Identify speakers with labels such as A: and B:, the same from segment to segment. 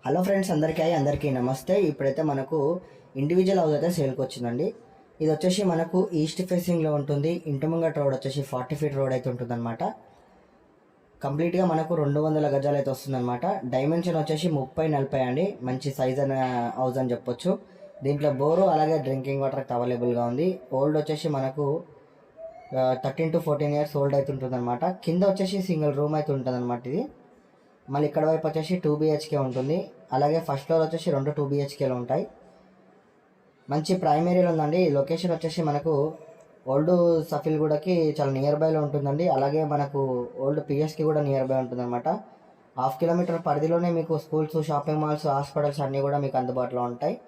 A: Hello friends, అందరికీ నమస్తే. ఇప్పుడైతే మనకు ఇండివిజువల్ హౌస్ అయితే సేల్కి వచ్చిందండి. ఇది వచ్చేసి మనకు ఈస్ట్ ఫేసింగ్లో ఉంటుంది. ఇంటి ముంగట రోడ్ వచ్చేసి 40 ఫీట్ రోడ్ అయితే ఉంటుంది అనమాట. కంప్లీట్గా మనకు 200 గజాలు అయితే వస్తుందన్నమాట. డైమెన్షన్ వచ్చేసి 30-40 అండి. మంచి సైజ్ అనే హౌస్ అని చెప్పొచ్చు. దీంట్లో బోరు అలాగే డ్రింకింగ్ వాటర్ అయితే అవైలబుల్గా ఉంది. ఓల్డ్ వచ్చేసి మనకు 13 to 14 ఇయర్స్ ఓల్డ్ అయితే ఉంటుంది అనమాట. కింద వచ్చేసి సింగిల్ రూమ్ అయితే ఉంటుంది అనమాట. ఇది మళ్ళీ ఇక్కడ వైపు వచ్చేసి 2 BHK ఉంటుంది. అలాగే ఫస్ట్ ఫ్లోర్ వచ్చేసి 2 2 BHKలు ఉంటాయి. మంచి ప్రైమ్ ఏరియాలో ఉందండి. లొకేషన్ వచ్చేసి మనకు ఓల్డ్ సఫిల్గూడకి చాలా నియర్ బైలో ఉంటుందండి. అలాగే మనకు ఓల్డ్ పిఎస్కి కూడా నియర్ బై ఉంటుంది అనమాట. 1/2 కిలోమీటర్ పరిధిలోనే మీకు స్కూల్స్, షాపింగ్ మాల్స్, హాస్పిటల్స్ అన్నీ కూడా మీకు అందుబాటులో ఉంటాయి.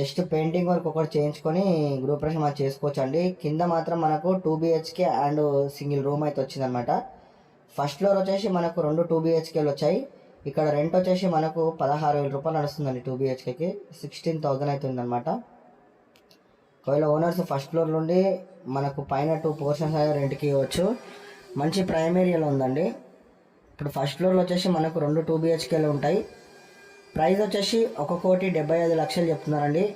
A: జస్ట్ పెయింటింగ్ వర్క్ ఒకటి చేయించుకొని గృహప్రవేశం అది చేసుకోవచ్చు అండి. కింద మాత్రం మనకు 2 BHK అండ్ సింగిల్ రూమ్ అయితే వచ్చిందనమాట. ఫస్ట్ ఫ్లోర్ వచ్చేసి మనకు 2 2 BHKలు వచ్చాయి. ఇక్కడ రెంట్ వచ్చేసి మనకు 16,000 రూపాయలు నడుస్తుందండి. 2 BHKకి 16,000 అవుతుంది అనమాట. ఒకవేళ ఓనర్స్ ఫస్ట్ ఫ్లోర్ నుండి మనకు పైన 2 పోర్షన్స్ అయితే రెంట్కి ఇవ్వచ్చు. మంచి ప్రైమ్ ఏరియాలో ఉందండి. ఇప్పుడు ఫస్ట్ ఫ్లోర్లో వచ్చేసి మనకు 2 2 BHKలు ఉంటాయి. ప్రైస్ వచ్చేసి 1,75,00,000 చెప్తున్నారండి.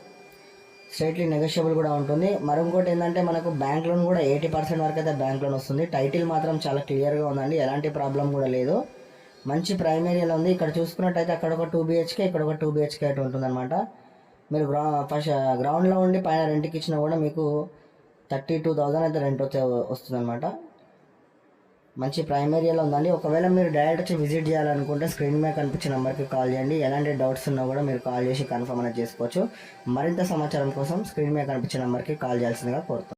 A: స్ట్రైట్లీ నెగోషియబుల్ కూడా ఉంటుంది. మరొకటి ఏంటంటే మనకు బ్యాంక్ లోన్ కూడా 80% వరకు అయితే బ్యాంక్ లోన్ వస్తుంది. టైటిల్ మాత్రం చాలా క్లియర్గా ఉందండి. ఎలాంటి ప్రాబ్లం కూడా లేదు. మంచి ప్రైమ్ ఏరియాలో ఉంది. ఇక్కడ చూసుకున్నట్టయితే అక్కడ ఒక 2 BHK, ఇక్కడ ఒక 2 BHK అయితే ఉంటుందన్నమాట. మీరు ఫస్ట్ గ్రౌండ్లో ఉండి పైన రెంట్కి ఇచ్చినా కూడా మీకు 32,000 అయితే రెంట్ వస్తుందన్నమాట. మంచి ప్రైమ్ ఏరియాలో ఉందండి. ఒకవేళ మీరు డైరెక్ట్ వచ్చి విజిట్ చేయాలనుకుంటే స్క్రీన్ మీద కనిపించే నెంబర్కి కాల్ చేయండి. ఎలాంటి డౌట్స్ ఉన్నా కూడా మీరు కాల్ చేసి కన్ఫర్మ్ అనేది చేసుకోవచ్చు. మరింత సమాచారం కోసం స్క్రీన్ మీద కనిపించే నెంబర్కి కాల్ చేయాల్సిందిగా కోరుతాం.